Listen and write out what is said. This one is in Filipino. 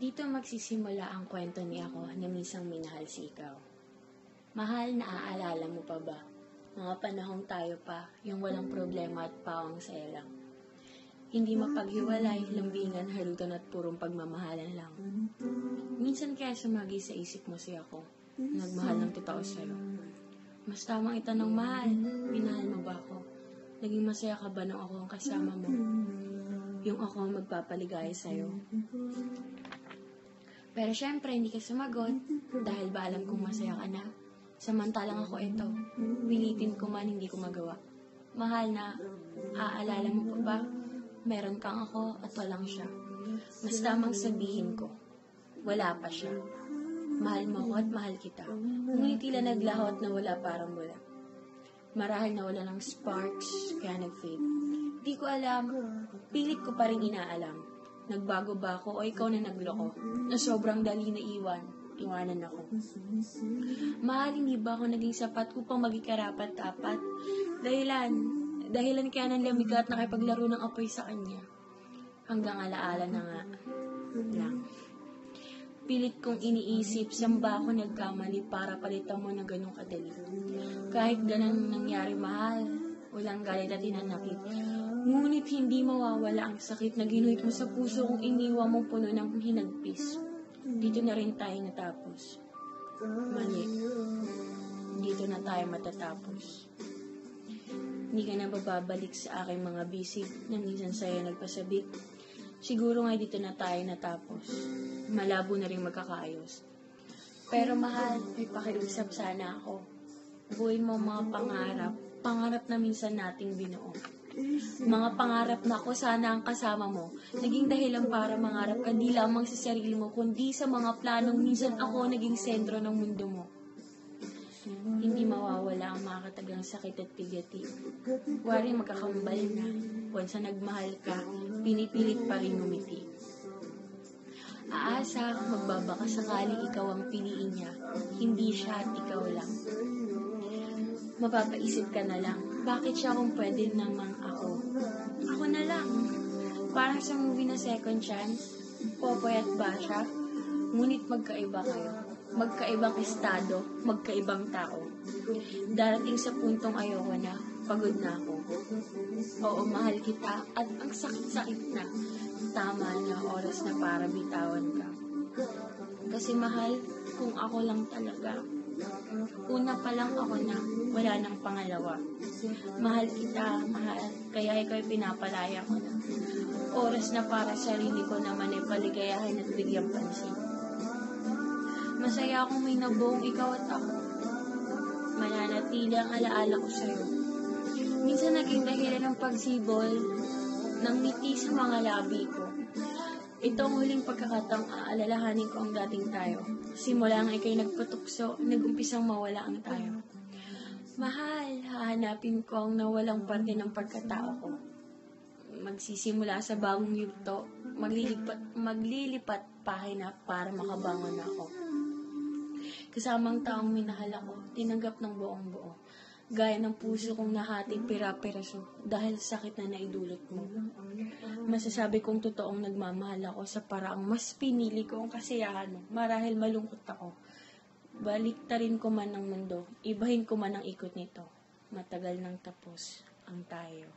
Dito magsisimula ang kwento ni ako na minsang minahal si ikaw. Mahal, naaalala mo pa ba? Mga panahong tayo pa, yung walang problema at pawang saya lang. Hindi mapaghiwalay, lambingan, halutan at purong pagmamahalan lang. Minsan kaya sumagi sa isip mo si ako, nagmahal ng totoo sa'yo. Mas tamang itanong, mahal, minahal mo ba ako? Naging masaya ka ba nung ako ang kasama mo? Yung ako ang magpapaligaya sa'yo. Pero syempre, hindi ka sumagot dahil ba alam kong masaya ka na. Samantalang ako ito, pilitin ko man hindi ko magawa. Mahal na, aalala mo pa ba? Meron kang ako at walang siya. Mas tamang sabihin ko, wala pa siya. Mahal mo ako at mahal kita. Ngunit tila naglaho at nawala parang wala. Marahil nawala ng sparks, kaya nag-fade. Di ko alam, pilit ko pa rin inaalam. Nagbago ba ako o ikaw na nagloko? Na sobrang dali na iwanan ako. Mahal, hindi ba ako naging sapat upang maging karapat-dapat? Dahilan kaya ng lamig at nakipaglaro ng apoy sa kanya. Hanggang alaala na nga lang. Pilit kong iniisip, saan ba ako nagkamali para palitan mo na ganun kadali? Kahit ganun nangyari, mahal, walang galit at hinanakit. Ngunit hindi mawawala ang sakit na ginuhit mo sa puso kung iniwan mo puno ng hinagpis. Dito na rin tayo natapos. Mali. Dito na tayo matatapos. Hindi ka na bababalik sa aking mga bisig na minsan sa'yo nagpasabik. Siguro nga dito na tayo natapos. Malabo na rin magkakaayos. Pero mahal, may pakiusap sana ako. Buuin mo mga pangarap na minsan nating binuo. Mga pangarap na ako sana ang kasama mo. Naging dahilan para mangarap ka di lamang sa sarili mo, kundi sa mga planong minsan ako naging sentro ng mundo mo. Hindi mawawala ang makakatagang sakit at pigati. Wari magkakambal na. Once na nagmahal ka, pinipilit pa rin ngumiti. Aasa, magbabaka sakaling ikaw ang piliin niya. Hindi siya at ikaw lang. Mapapaisip ka na lang, bakit siya kung pwede naman ako? Ako na lang. Parang sa movie na Second Chance, Popoy at Basha, ngunit magkaiba kayo. Magkaibang estado, magkaibang tao. Darating sa puntong ayoko na, pagod na ako. Oo, mahal kita at ang sakit-sakit na. Tama na, oras na para bitawan ka. Kasi mahal, kung ako lang talaga. Una pa lang ako na, wala nang pangalawa. Mahal kita, mahal, kaya ikaw'y pinapalaya ko na. Oras na para sarili ko naman ay paligayahin at bigyan pansin. Masaya akong may nabuong ikaw at ako. Mananatili ang alaala ko sa'yo. Minsan naging dahilan ng pagsibol ng ngiti sa mga labi ko. Ito ang huling pagkakataong aalalahanin ko ang dating tayo. Simula nga ikay nagpatukso, nag-umpisang mawala ang tayo. Mahal, hahanapin ko ang nawalang parte ng pagkatao ko. Magsisimula sa bagong yugto, maglilipat pahina para makabangon ako. Kasamang taong minahal ako, tinanggap ng buong buo. Gaya ng puso kong nahati pira-piraso dahil sakit na naidulot mo. Masasabi kong totoong nagmamahal ako sa paraang mas pinili ko ang kasiyahan mo marahil malungkot ako. Baliktarin ko man ang mundo, ibahin ko man ang ikot nito. Matagal nang tapos ang tayo.